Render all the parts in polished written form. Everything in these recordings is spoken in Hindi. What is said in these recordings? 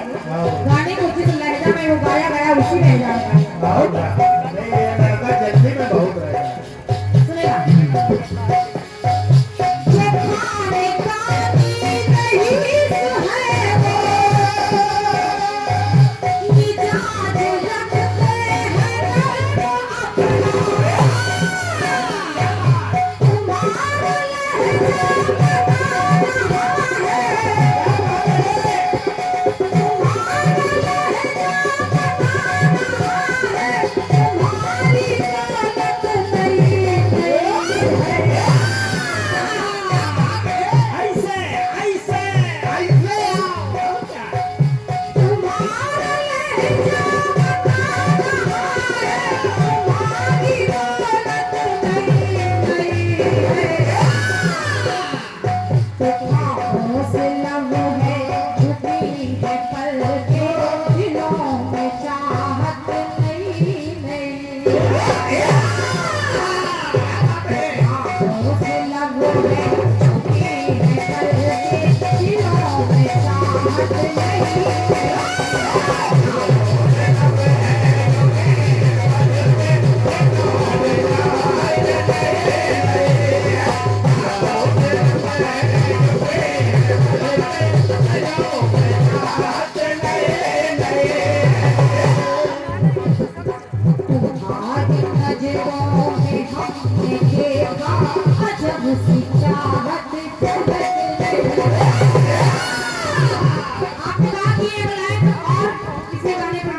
गाने को जिस लहजा में वो गाया गया उसी लहजा में बहुत नहीं ये लड़का जल्दी में बहुत रहेगा सुनेगा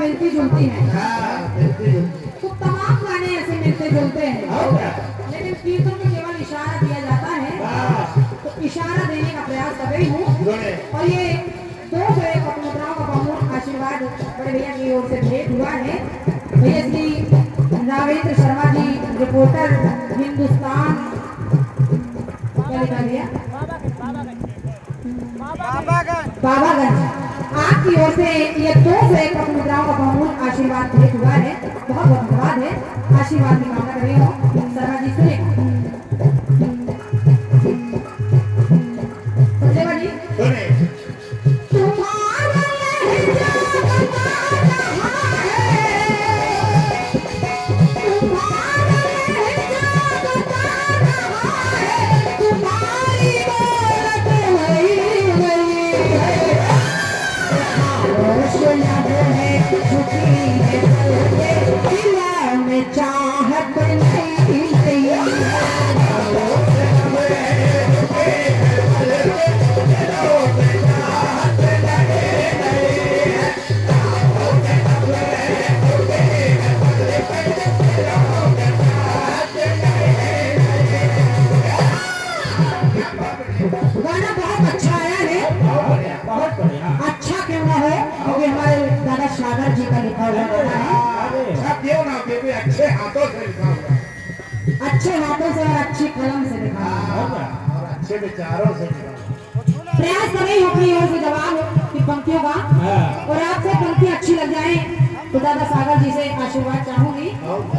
मिलती जुलती है तो तमाम गाने ऐसे मिलते जुलते हैं लेकिन कीर्तन में केवल इशारा दिया जाता है तो इशारा देने का प्रयास कर रही हूँ और ये दो जो एक मुद्राओं का बहुत आशीर्वाद बड़े भैया की ओर से भेंट हुआ है भैया श्री रावेंद्र शर्मा जी रिपोर्टर हिंदुस्तान क्या लिखा गया बाबागंज आपकी ओर से ये दो से एक मुद्राओं का बहुत आशीर्वाद भेंट हुआ है बहुत बहुत धन्यवाद है आशीर्वाद की कामना कर रही हूँ शर्मा जी सुने सचेवा जी अच्छे हाथों से लिखा हुआ अच्छे हाथों से और अच्छी कलम से लिखा और अच्छे विचारों से लिखा प्रयास कर रही हूँ अपनी ओर से जवाब की पंक्तियों का और आपसे पंक्ति अच्छी लग जाए तो दादा सागर जी से आशीर्वाद चाहूंगी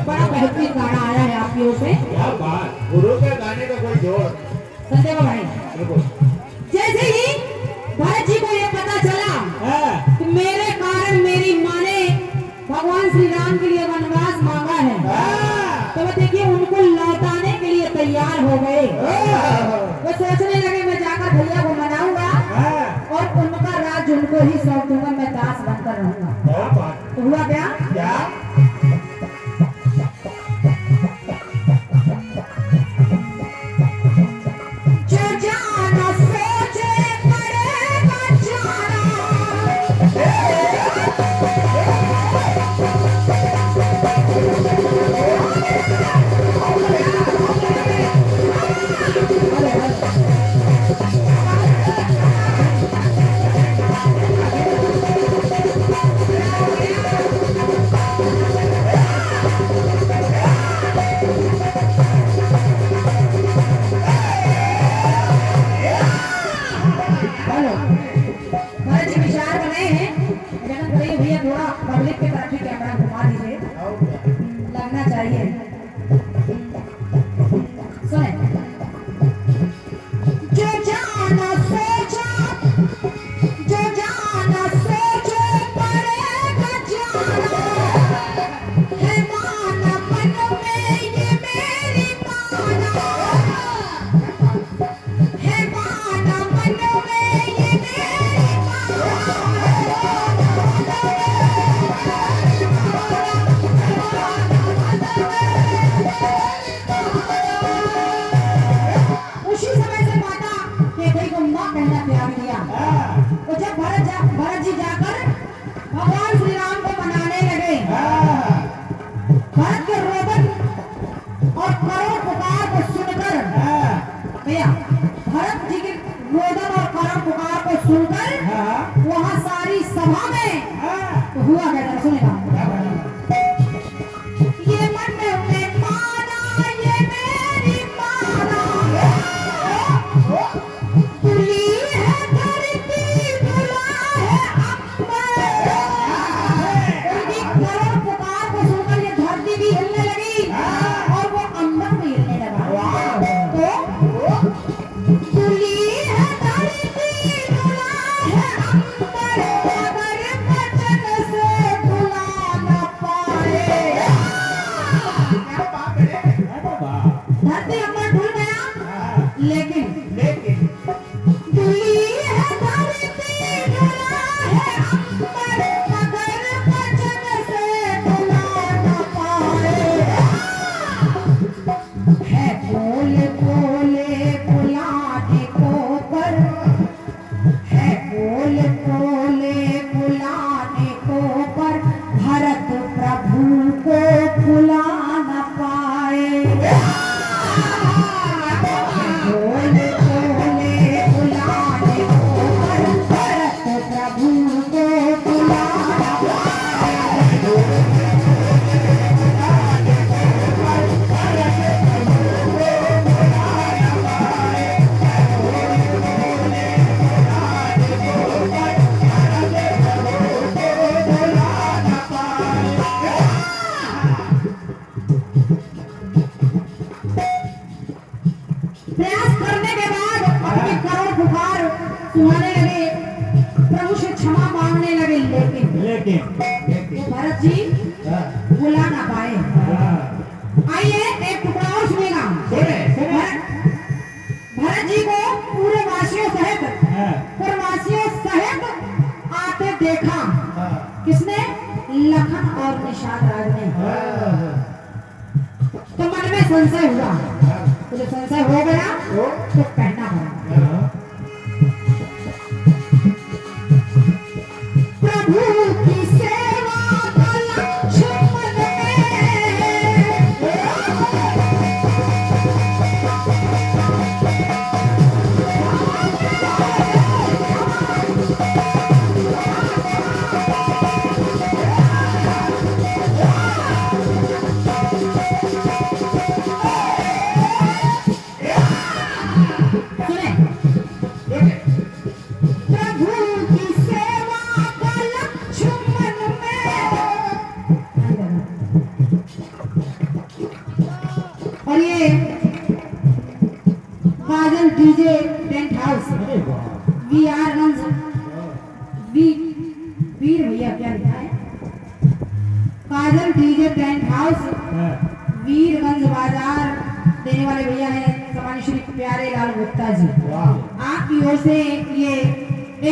बड़ा बेहतरीन गाना आया है आपकी ओर से क्या बात गुरु के गाने का कोई जोड़ संदेव भाई जैसे ही भरत जी को ये पता चला कि मेरे कारण मेरी माँ ने भगवान श्री राम के लिए वनवास मांगा है तो वो देखिए उनको लौटाने के लिए तैयार हो गए वो सोचने लगे मैं जाकर भैया को मनाऊंगा और उनका राज उनको ही सौंप दूंगा मैं दास बनकर रहूंगा तो हुआ क्या सुनाने लगे, प्रभु से क्षमा मांगने लगे, लेकिन वो भरत जी बुला ना पाए। आइए एक टुकड़ा और सुनेगा। भरत जी को पूरे वासियों सहित प्रवासियों सहित आते देखा। किसने? लखन और निषाद राज ने। तो मन में संशय हुआ, तो जब संशय हो गया तो कहना पड़ा, प्रभु की सेवा का लक्ष्य मन काजल डीजे टेंट हाउस वीआरगंज वीर भैया क्या लिखा है? काजल डीजे टेंट हाउस वीरगंज बाजार देने वाले भैया हैं सम्मानित श्री प्यारे लाल गुप्ता जी। आपकी ओर से ये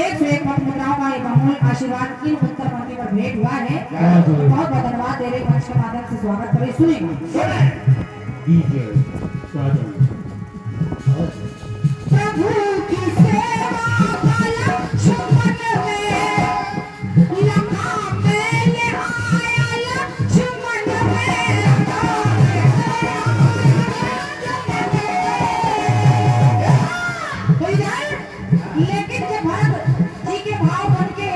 101 मुद्राओं का बहुमूल्य आशीर्वाद इन उत्तर पंक्ति पर भेंट हुआ है। बहुत बहुत धन्यवाद दे रहे मंच के माध्यम से स्वागत करें। सुनेगा प्रभु की सेवा का लक्ष्य मन में लखा मैंने आया लक्ष्य मन में लेकिन जब भरत जी के भाव बन के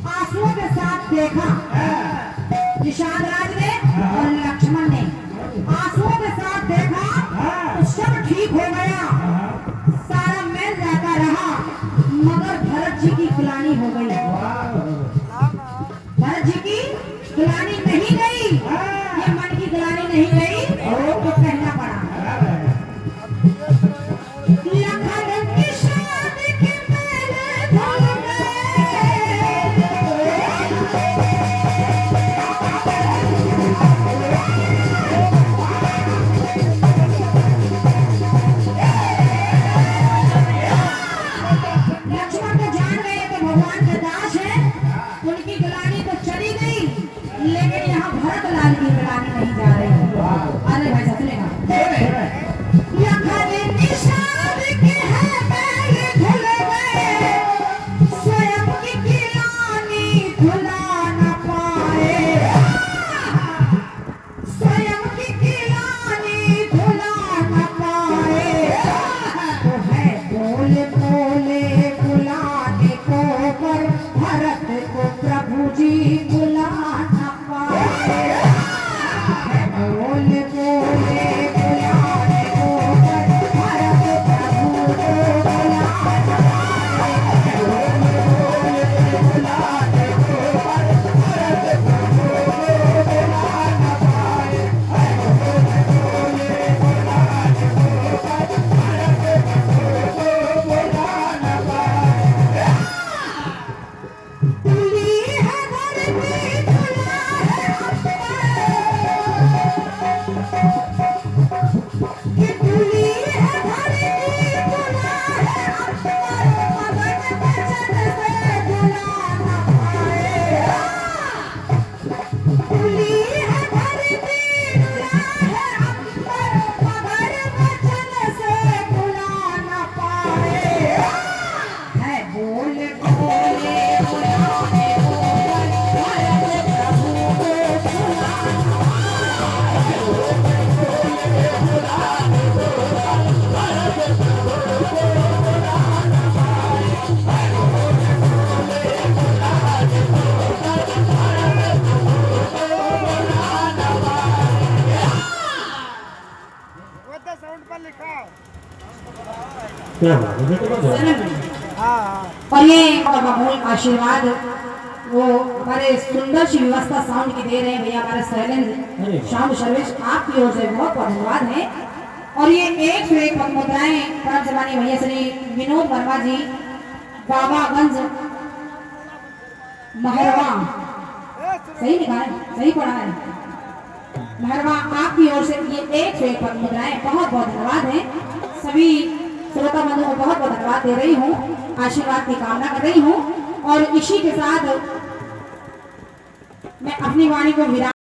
आंसुओं के साथ देखा निषाद राज ने और लक्ष्मण ने आंसुओं के साथ देखा तो सब ठीक हो गया, सारा मैल जाता रहा, मगर भरत जी की गिलानी हो गई। भरत जी की गिलानी नहीं गई, ये मन की गिलानी नहीं गई तो कहना पड़ा, लखन निषाद के मैल धुल लेकिन यहाँ भरत लाल की गिलानी नहीं जा रही। अरे भाई सुनेगा, लखन निषाद के है मैल धुल गए, स्वयं की गिलानी धुला न पाए, स्वयं की गिलानी धुला न पाए, तो है बोले बोले बुलाने को पर भरत को प्रभु जी बुला और ये बहुमूल्य आशीर्वाद वो हमारे सुंदर सी व्यवस्था साउंड की दे रहे हैं भैया हमारे शैलेंद्र शाम सर्विस, आपकी ओर से बहुत बहुत धन्यवाद है। और ये 101 मुद्राएं परम सम्मानीय भैया श्री विनोद वर्मा जी बाबागंज महरवा, सही लिखा है, सही पढ़ा है महरवा। आपकी ओर से ये 101 पद मुद्राएं बहुत बहुत धन्यवाद है। सभी श्रोता बंधुओं को बहुत बहुत धन्यवाद दे रही हूँ, आशीर्वाद की कामना कर रही हूँ। और इसी के साथ मैं अपनी वाणी को विराम